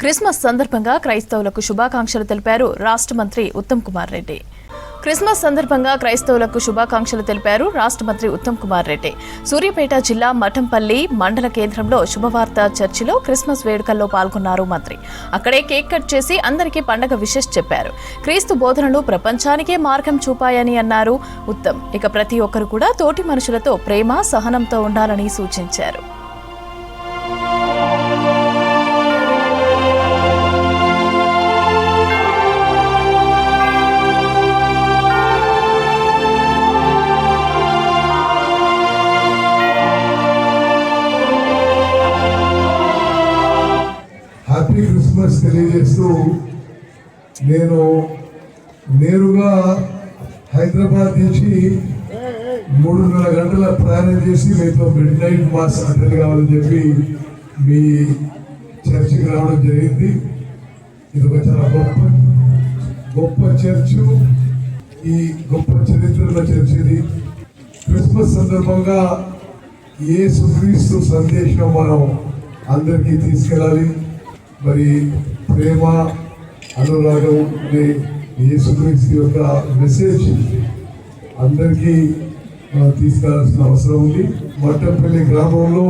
Christmas సందర్భంగా క్రైస్తవులకు శుభాకాంక్షలు తెలిపారు రాష్ట్ర మంత్రి ఉత్తమ్ కుమార్ రెడ్డి. క్రిస్మస్ సందర్భంగా క్రైస్తవులకు శుభాకాంక్షలు తెలిపారు రాష్ట్ర మంత్రి ఉత్తమ్ కుమార్ రెడ్డి. సూర్యాపేట జిల్లా మఠంపల్లి మండల కేంద్రంలో శుభవార్త చర్చిలో క్రిస్మస్ వేడుకల్లో పాల్గొన్నారు మంత్రి. అక్కడే కేక్ కట్ చేసి అందరికీ పండగ విషెస్ చెప్పారు. క్రీస్తు బోధనలు ప్రపంచానికే మార్గం చూపాయని అన్నారు ఉత్తమ్. ఇక ప్రతి ఒక్కరు కూడా తోటి మనుషులతో ప్రేమ సహనంతో ఉండాలని సూచించారు. హ్యాపీ క్రిస్మస్ తెలియజేస్తూ నేను నేరుగా హైదరాబాద్ నుంచి 3.5 గంటల ప్రయాణం చేసి మీతో మిడ్ నైట్ మాస్ అటెండ్ కావాలని చెప్పి మీ చర్చికి రావడం జరిగింది. ఇది ఒక చాలా గొప్ప చర్చు. ఈ గొప్ప చరిత్రలో చర్చ్ ఇది. క్రిస్మస్ సందర్భంగా యేసుక్రీస్తు సందేశం మనం అందరికీ తీసుకెళ్ళాలి. మరి ప్రేమ అనురాగం యేసుక్రీస్తు యొక్క మెసేజ్ అందరికీ తీసుకెళ్లాల్సిన అవసరం ఉంది. మట్టంపల్లి గ్రామంలో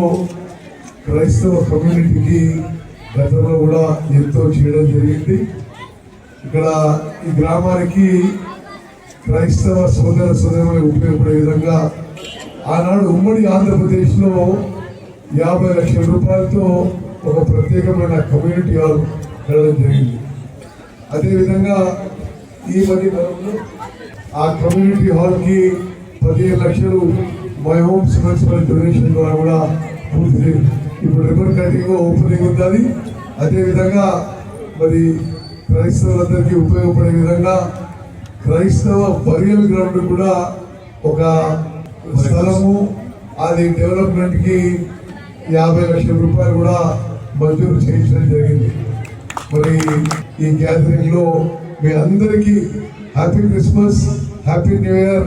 క్రైస్తవ కమ్యూనిటీకి గతంలో కూడా ఎంతో చేయడం జరిగింది. ఇక్కడ ఈ గ్రామానికి క్రైస్తవ సోదరులకు ఉపయోగపడే విధంగా ఆనాడు ఉమ్మడి ఆంధ్రప్రదేశ్లో 50 లక్షల రూపాయలతో ఒక ప్రత్యేకమైన కమ్యూనిటీ హాల్ కట్టడం జరిగింది. అదేవిధంగా ఈ మధ్య కాలంలో ఆ కమ్యూనిటీ హాల్కి 15 లక్షలు మై హోమ్స్ మున్సిపల్ డొనేషన్ ద్వారా కూడా పూర్తి ఇప్పుడు రిబన్ కటింగ్ ఓపెనింగ్ ఉంటుంది. అదేవిధంగా మరి క్రైస్తవులందరికీ ఉపయోగపడే విధంగా క్రైస్తవ బరియల్ గ్రౌండ్ కూడా ఒక స్థలము, అది డెవలప్మెంట్కి 50 లక్షల రూపాయలు కూడా మంజూరు చేయించడం జరిగింది. మరి ఈ గ్యాదరింగ్ లో మీ అందరికీ happy Christmas, happy new year.